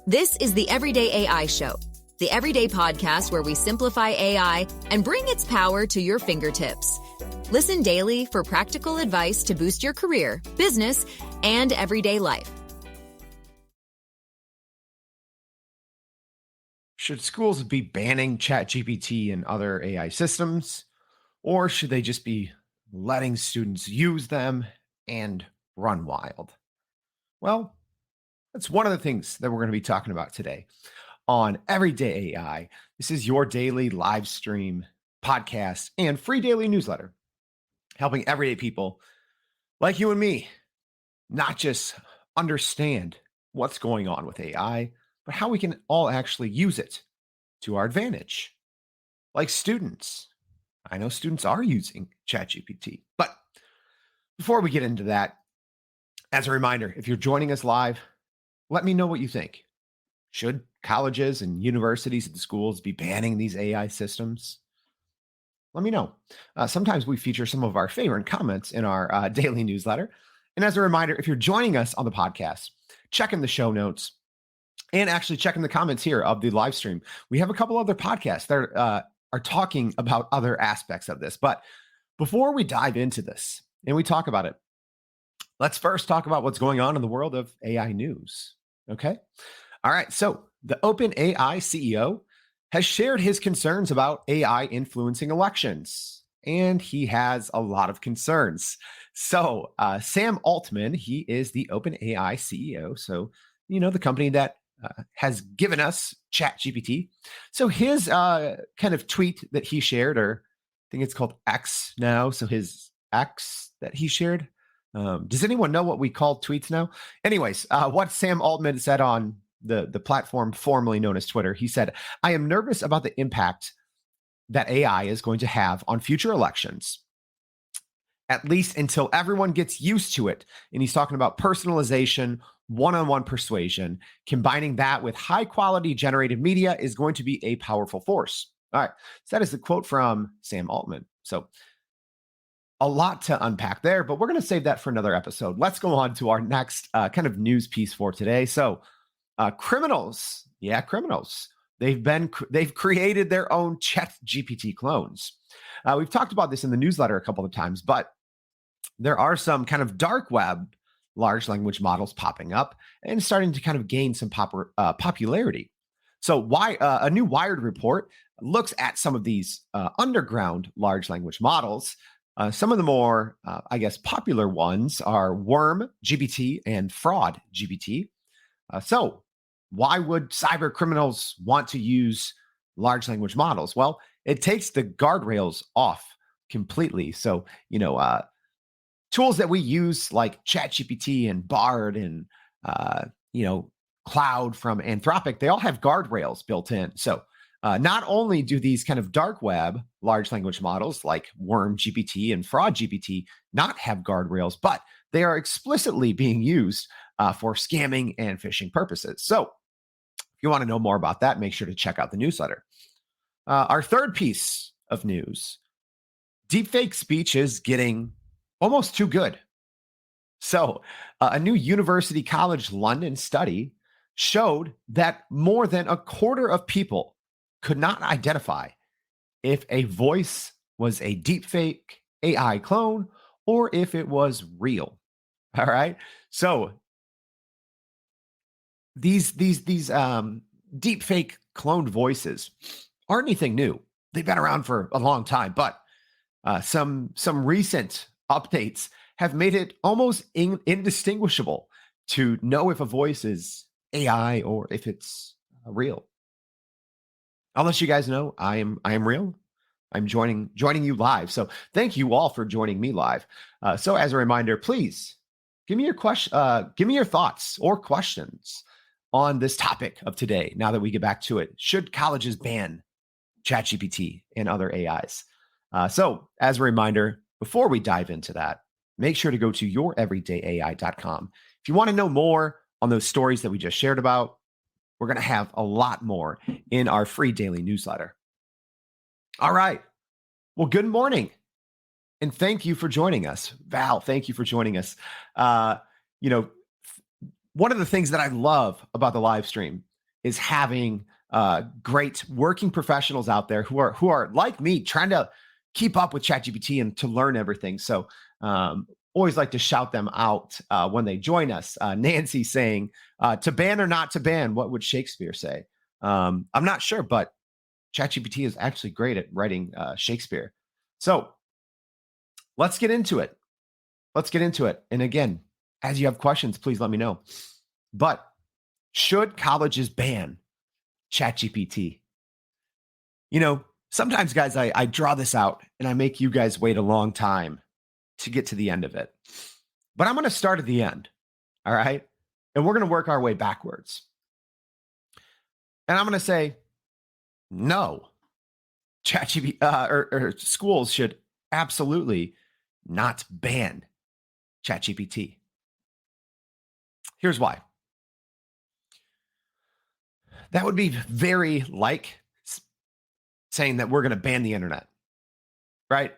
This is the Everyday AI Show, the everyday podcast where we simplify AI and bring its power to your fingertips. Listen daily for practical advice to boost your career, business, and everyday life. Should schools be banning Chat GPT and other AI systems, or should they just be letting students use them and run wild? Well, that's one of the things that we're going to be talking about today on Everyday AI. This is your daily live stream podcast and free daily newsletter, helping everyday people like you and me not just understand what's going on with AI, but how we can all actually use it to our advantage. Like students. I know students are using ChatGPT, but before we get into that, as a reminder, if you're joining us live, let me know what you think. Should colleges and universities and schools be banning these AI systems? Let me know. Sometimes we feature some of our favorite comments in our daily newsletter. And as a reminder, if you're joining us on the podcast, check in the show notes and actually check in the comments here of the live stream. We have a couple other podcasts that are talking about other aspects of this. But before we dive into this and we talk about it, let's first talk about what's going on in the world of AI news. Okay. All right. So the OpenAI CEO has shared his concerns about AI influencing elections, and he has a lot of concerns. So Sam Altman, he is the OpenAI CEO. So, the company that has given us Chat GPT. So his kind of tweet that he shared, or I think it's called X now. So his X that he shared. Does anyone know what we call tweets now? Anyways, what Sam Altman said on the platform formerly known as Twitter, he said, "I am nervous about the impact that AI is going to have on future elections, at least until everyone gets used to it." And he's talking about personalization, one-on-one persuasion. Combining that with high-quality generated media is going to be a powerful force. All right, so that is the quote from Sam Altman. So a lot to unpack there, but we're going to save that for another episode. Let's go on to our next kind of news piece for today. So criminals. They've created their own Chat GPT clones. We've talked about this in the newsletter a couple of times, but there are some kind of dark web large language models popping up and starting to kind of gain some popularity. So a new Wired report looks at some of these underground large language models. Some of the more, popular ones are Worm GPT and Fraud GPT. So why would cyber criminals want to use large language models? Well, it takes the guardrails off completely. So, tools that we use like Chat GPT and Bard and, Cloud from Anthropic, they all have guardrails built in. So not only do these kind of dark web large language models like Worm GPT and Fraud GPT not have guardrails, but they are explicitly being used for scamming and phishing purposes. So if you want to know more about that, make sure to check out the newsletter. Our third piece of news, deepfake speech is getting almost too good. So a new University College London study showed that more than a quarter of people could not identify if a voice was a deepfake AI clone or if it was real. All right. So these deepfake cloned voices aren't anything new. They've been around for a long time, but some recent updates have made it almost indistinguishable to know if a voice is AI or if it's real. I'll let you guys know I am real. I'm joining you live. So thank you all for joining me live. So as a reminder, please give me your give me your thoughts or questions on this topic of today. Now that we get back to it, should colleges ban ChatGPT and other AIs? So as a reminder, before we dive into that, make sure to go to youreverydayai.com. If you want to know more on those stories that we just shared about, we're going to have a lot more in our free daily newsletter. All right. Well, good morning. And thank you for joining us. Val, thank you for joining us. One of the things that I love about the live stream is having great working professionals out there who are like me, trying to keep up with ChatGPT and to learn everything. So always like to shout them out when they join us. Nancy saying, to ban or not to ban, what would Shakespeare say? I'm not sure, but ChatGPT is actually great at writing Shakespeare. So let's get into it. Let's get into it. And again, as you have questions, please let me know. But should colleges ban ChatGPT? You know, sometimes, guys, I draw this out and I make you guys wait a long time to get to the end of it. But I'm going to start at the end. All right. And we're going to work our way backwards. And I'm going to say, no, ChatGPT or schools should absolutely not ban ChatGPT. Here's why. That would be very like saying that we're going to ban the internet, right?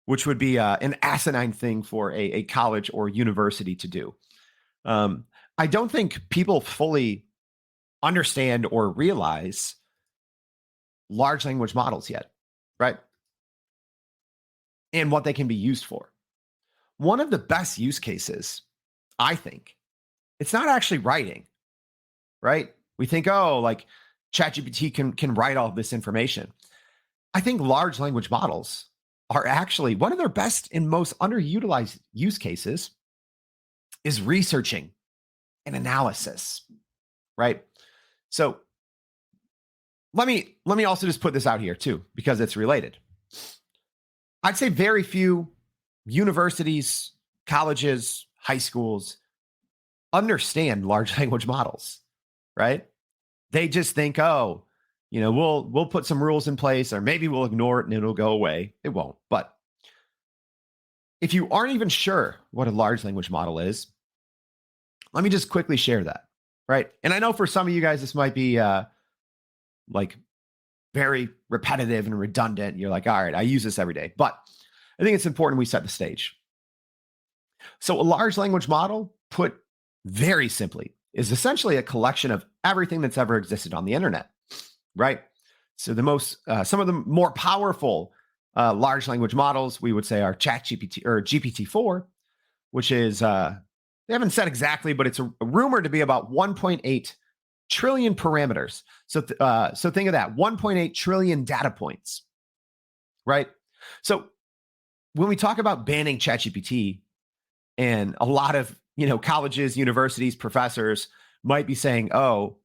Which would be an asinine thing for a college or university to do. I don't think people fully understand or realize large language models yet, right? And what they can be used for. One of the best use cases, I think, it's not actually writing, right? We think, oh, like ChatGPT can write all of this information. I think large language models are actually one of their best and most underutilized use cases is researching and analysis, right? So let me also just put this out here too, because it's related. I'd say very few universities, colleges, high schools understand large language models, right? They just think, oh, you know, we'll put some rules in place, or maybe we'll ignore it and it'll go away. It won't. But if you aren't even sure what a large language model is, let me just quickly share that, right? And I know for some of you guys, this might be like very repetitive and redundant. You're like, all right, I use this every day. But I think it's important we set the stage. So a large language model, put very simply, is essentially a collection of everything that's ever existed on the internet, right? So some of the more powerful large language models we would say are Chat GPT or GPT-4, which is they haven't said exactly, but it's a rumored to be about 1.8 trillion parameters. So think of that, 1.8 trillion data points, right? So when we talk about banning ChatGPT, and a lot of colleges, universities, professors might be saying, oh,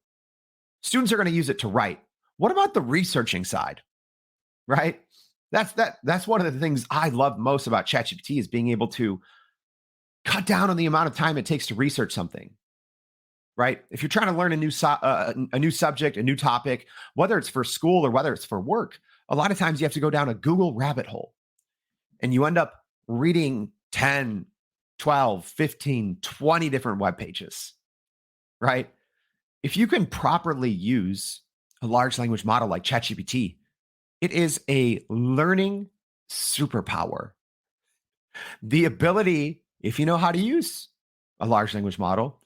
students are going to use it to write. What about the researching side, right? That's one of the things I love most about ChatGPT is being able to cut down on the amount of time it takes to research something, right? If you're trying to learn a new subject, a new topic, whether it's for school or whether it's for work, a lot of times you have to go down a Google rabbit hole and you end up reading 10, 12, 15, 20 different web pages, right? If you can properly use a large language model like ChatGPT, it is a learning superpower. The ability, if you know how to use a large language model,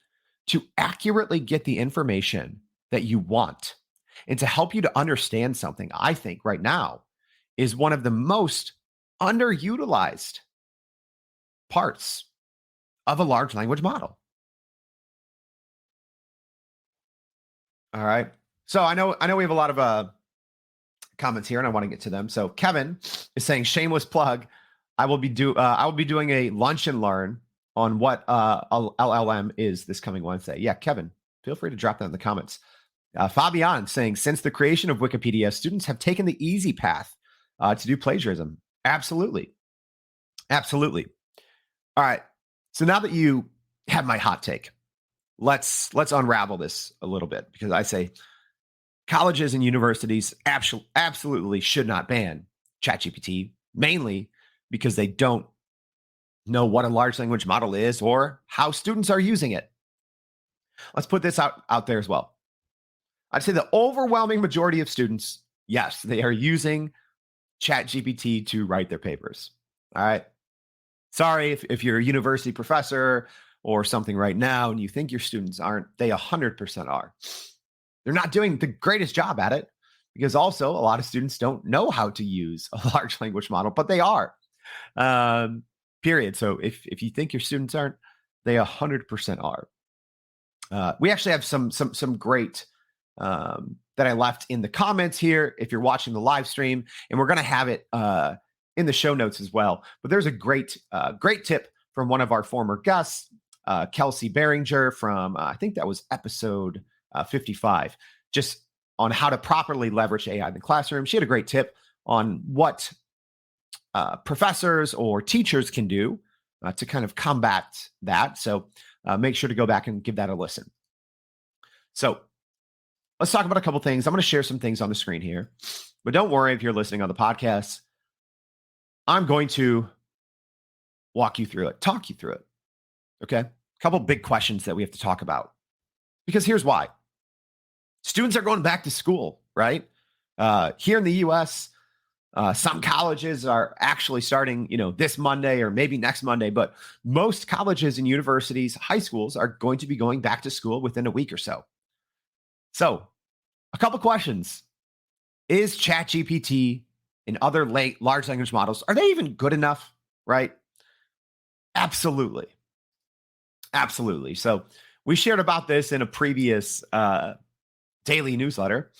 to accurately get the information that you want and to help you to understand something, I think right now is one of the most underutilized parts of a large language model. All right. So I know we have a lot of comments here and I want to get to them. So Kevin is saying, shameless plug, I will be doing a lunch and learn on what LLM is this coming Wednesday. Yeah, Kevin, feel free to drop that in the comments. Fabian saying, since the creation of Wikipedia, students have taken the easy path to do plagiarism. Absolutely. Absolutely. All right. So now that you have my hot take, let's unravel this a little bit, because I say colleges and universities absolutely should not ban ChatGPT, mainly because they don't know what a large language model is or how students are using it. Let's put this out there as well. I'd say the overwhelming majority of students, yes, they are using ChatGPT to write their papers. All right. Sorry if you're a university professor or something right now and you think your students aren't, they 100% are. They're not doing the greatest job at it because also a lot of students don't know how to use a large language model, but they are. Period. So if you think your students aren't, they 100% are. We actually have some great that I left in the comments here if you're watching the live stream, and we're going to have it in the show notes as well. But there's a great tip from one of our former guests, Kelsey Behringer from I think that was episode 55, just on how to properly leverage AI in the classroom. She had a great tip on what professors or teachers can do to kind of combat that. So make sure to go back and give that a listen. So let's talk about a couple things. I'm going to share some things on the screen here, but don't worry if you're listening on the podcast. I'm going to walk you through it, talk you through it. Okay. A couple big questions that we have to talk about, because here's why. Students are going back to school, right? Here in the US, some colleges are actually starting, this Monday or maybe next Monday, but most colleges and universities, high schools are going to be going back to school within a week or so. So a couple questions. Is Chat GPT and other large language models, are they even good enough, right? Absolutely. Absolutely. So we shared about this in a previous daily newsletter,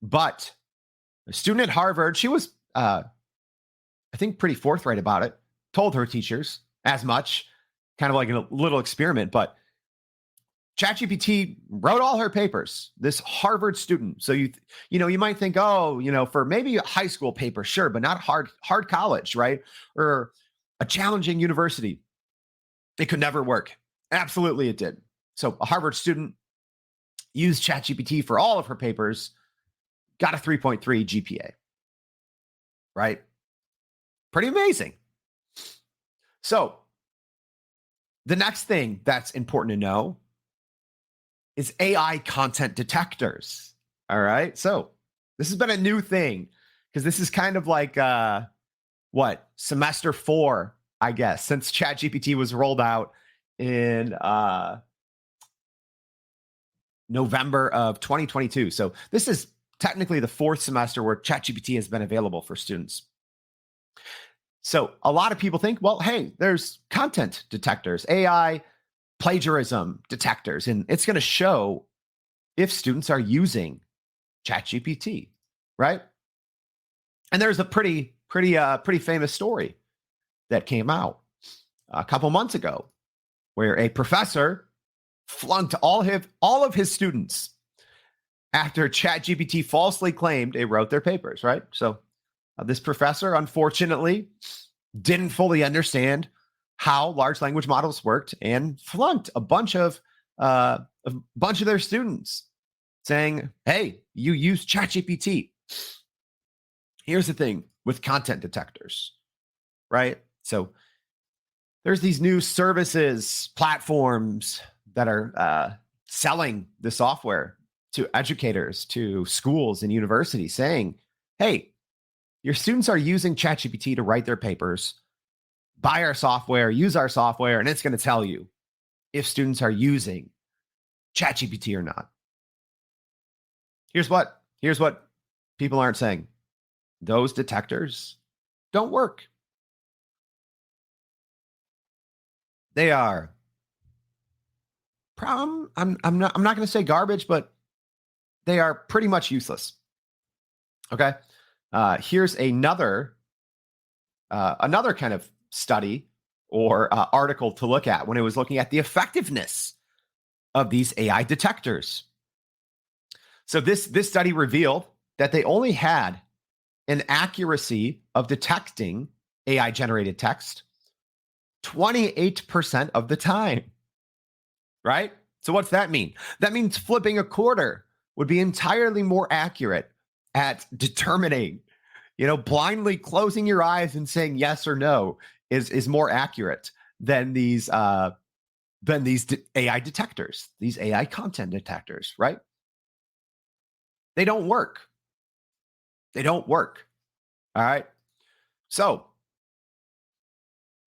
but a student at Harvard, she was, I think, pretty forthright about it, told her teachers as much, kind of like a little experiment, but ChatGPT wrote all her papers, this Harvard student. So you might think, for maybe a high school paper, sure, but not hard college, right? Or a challenging university. It could never work. Absolutely it did. So a Harvard student used ChatGPT for all of her papers, got a 3.3 GPA, right? Pretty amazing. So the next thing that's important to know is AI content detectors. All right. So this has been a new thing because this is kind of like semester 4, I guess, since ChatGPT was rolled out in November of 2022. So this is technically the 4th semester where ChatGPT has been available for students. So a lot of people think, well, hey, there's content detectors, AI plagiarism detectors, and it's going to show if students are using ChatGPT, right? And there's a pretty famous story that came out a couple months ago where a professor flunked all of his students after ChatGPT falsely claimed they wrote their papers, right? So this professor, unfortunately, didn't fully understand how large language models worked and flunked a bunch of their students, saying, "Hey, you use ChatGPT." Here's the thing with content detectors, right? So there's these new services, platforms that are selling the software to educators, to schools and universities, saying, "Hey, your students are using ChatGPT to write their papers. Buy our software, use our software, and it's going to tell you if students are using ChatGPT or not." Here's what people aren't saying. Those detectors don't work. They are I'm not going to say garbage, but they are pretty much useless. Okay. Here's another kind of study or article to look at when it was looking at the effectiveness of these AI detectors. So this study revealed that they only had an accuracy of detecting AI generated text 28% of the time, right? So what's that mean? That means flipping a quarter would be entirely more accurate at determining, blindly closing your eyes and saying yes or no is more accurate than these AI detectors, these AI content detectors, right? They don't work. They don't work. All right. So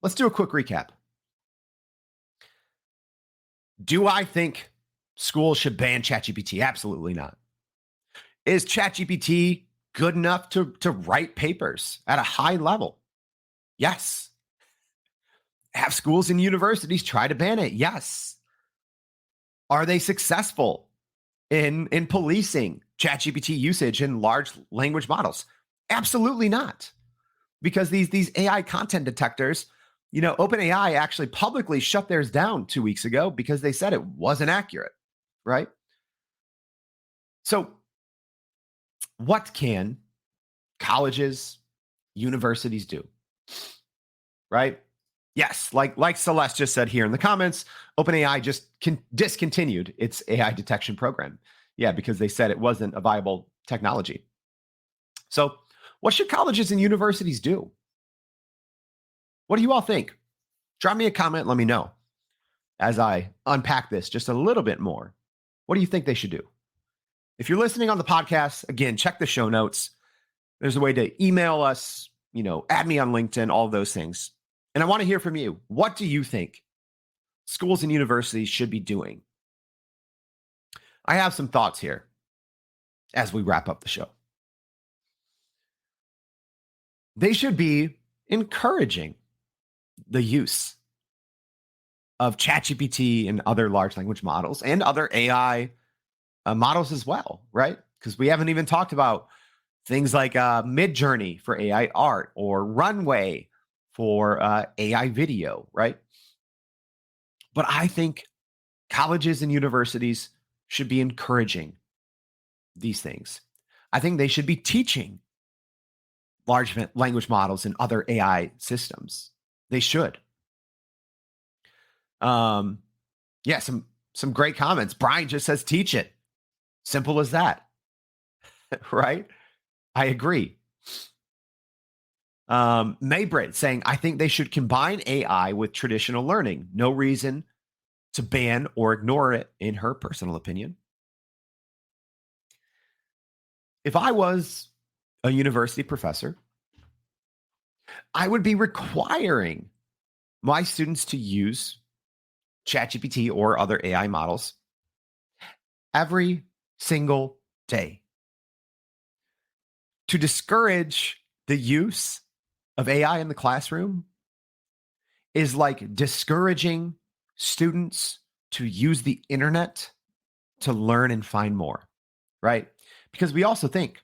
let's do a quick recap. Do I think schools should ban ChatGPT? Absolutely not. Is ChatGPT good enough to write papers at a high level? Yes. Have schools and universities try to ban it? Yes. Are they successful in policing ChatGPT usage in large language models? Absolutely not. Because these AI content detectors, OpenAI actually publicly shut theirs down 2 weeks ago because they said it wasn't accurate, right? So, what can colleges, universities do, right? Yes, like Celeste just said here in the comments, OpenAI just discontinued its AI detection program. Yeah, because they said it wasn't a viable technology. So, what should colleges and universities do? What do you all think? Drop me a comment, let me know as I unpack this just a little bit more. What do you think they should do? If you're listening on the podcast, again, check the show notes. There's a way to email us, add me on LinkedIn, all of those things. And I want to hear from you. What do you think schools and universities should be doing? I have some thoughts here as we wrap up the show. They should be encouraging the use of ChatGPT and other large language models and other AI models as well, right? Because we haven't even talked about things like Midjourney for AI art or Runway for AI video, right? But I think colleges and universities should be encouraging these things. I think they should be teaching large language models and other AI systems. They should. Yeah, some great comments. Brian just says teach it. Simple as that. Right? I agree. Maybrit saying, I think they should combine AI with traditional learning. No reason to ban or ignore it, in her personal opinion. If I was a university professor, I would be requiring my students to use ChatGPT or other AI models every single day. To discourage the use of AI in the classroom is like discouraging students to use the internet to learn and find more, right? Because we also think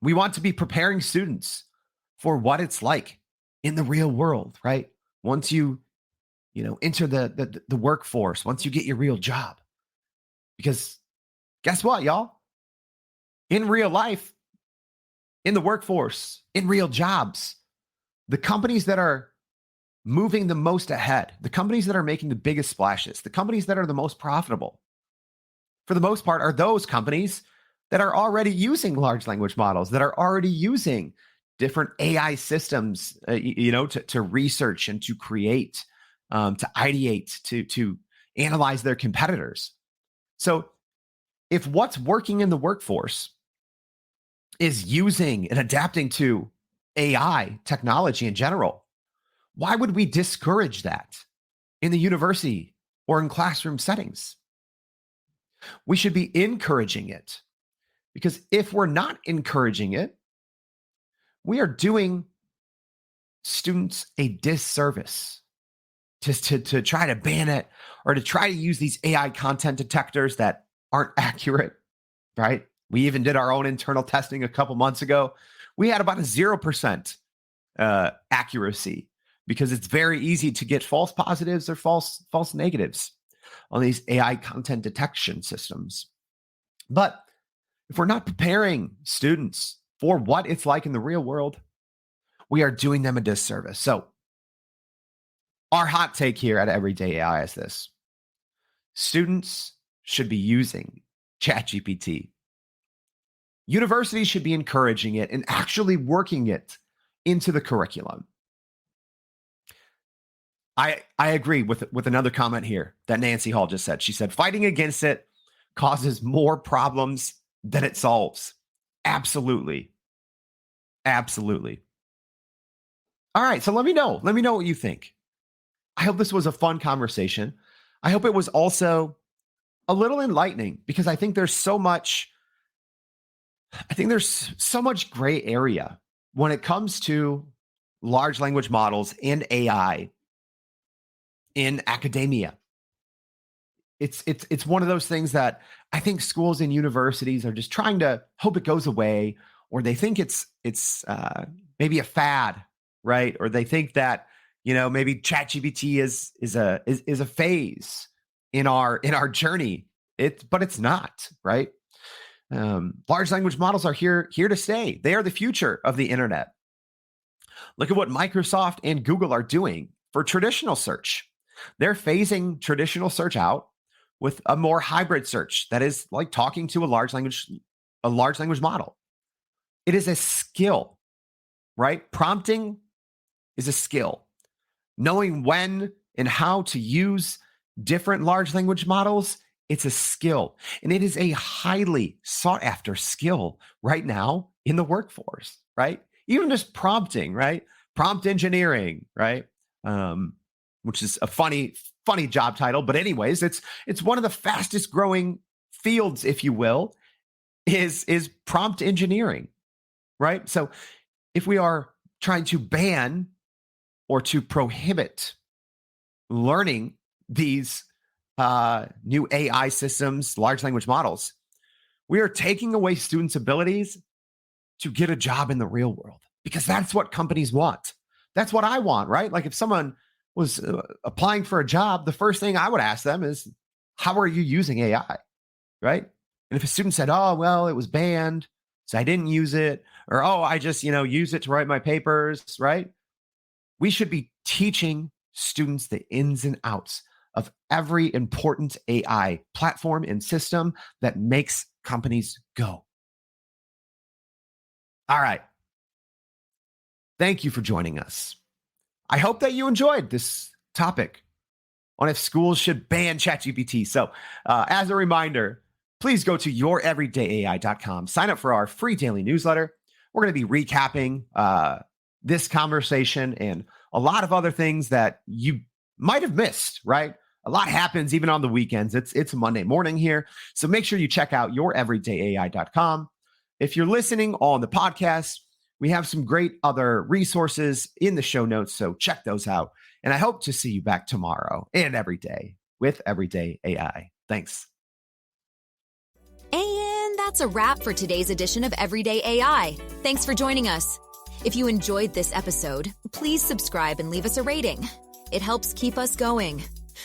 we want to be preparing students for what it's like in the real world, right? Once you enter the workforce, once you get your real job. Because guess what, y'all? In real life, in the workforce, in real jobs, the companies that are moving the most ahead, the companies that are making the biggest splashes, the companies that are the most profitable, for the most part, are those companies that are already using large language models, that are already using different AI systems, to research and to create, to ideate, to analyze their competitors. So if what's working in the workforce is using and adapting to AI technology in general, why would we discourage that in the university or in classroom settings? We should be encouraging it, because if we're not encouraging it, we are doing students a disservice to try to ban it or to try to use these AI content detectors that aren't accurate, right? We even did our own internal testing a couple months ago. We had about a 0% accuracy, because it's very easy to get false positives or false negatives on these AI content detection systems. But if we're not preparing students for what it's like in the real world, we are doing them a disservice. So our hot take here at Everyday AI is this: students should be using ChatGPT. Universities should be encouraging it and actually working it into the curriculum. I agree with another comment here that Nancy Hall just said. She said, fighting against it causes more problems than it solves. Absolutely. Absolutely. All right, so let me know. Let me know what you think. I hope this was a fun conversation. I hope it was also a little enlightening, because I think there's so much I think there's so much gray area when it comes to large language models and AI in academia. It's one of those things that I think schools and universities are just trying to hope it goes away, or they think it's maybe a fad, right? Or they think that maybe ChatGPT is a phase in our journey. But it's not, right? Large language models are here to stay. They are the future of the internet. Look at what Microsoft and Google are doing for traditional search. They're phasing traditional search out with a more hybrid search that is like talking to a large language model. It is a skill, right? Prompting is a skill. Knowing when and how to use different large language models, it's a skill. And it is a highly sought after skill right now in the workforce, right? Even just prompting, right? Prompt engineering, right? Which is a funny job title. But anyways, it's one of the fastest growing fields, if you will, is prompt engineering, right? So if we are trying to ban or to prohibit learning these new AI systems, large language models, we are taking away students' abilities to get a job in the real world, because that's what companies want. That's what I want, right? Like if someone was applying for a job, the first thing I would ask them is, how are you using AI, right? And if a student said, oh, well, it was banned, so I didn't use it, or, oh, I just, use it to write my papers, right? We should be teaching students the ins and outs of every important AI platform and system that makes companies go. All right. Thank you for joining us. I hope that you enjoyed this topic on if schools should ban ChatGPT. So as a reminder, please go to youreverydayai.com. Sign up for our free daily newsletter. We're going to be recapping this conversation and a lot of other things that you might have missed, right? A lot happens even on the weekends. It's Monday morning here. So make sure you check out youreverydayai.com. If you're listening on the podcast, we have some great other resources in the show notes, so check those out. And I hope to see you back tomorrow and every day with Everyday AI. Thanks. And that's a wrap for today's edition of Everyday AI. Thanks for joining us. If you enjoyed this episode, please subscribe and leave us a rating. It helps keep us going.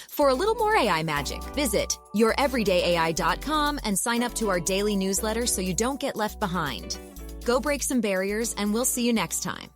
For a little more AI magic, visit youreverydayai.com and sign up to our daily newsletter so you don't get left behind. Go break some barriers, and we'll see you next time.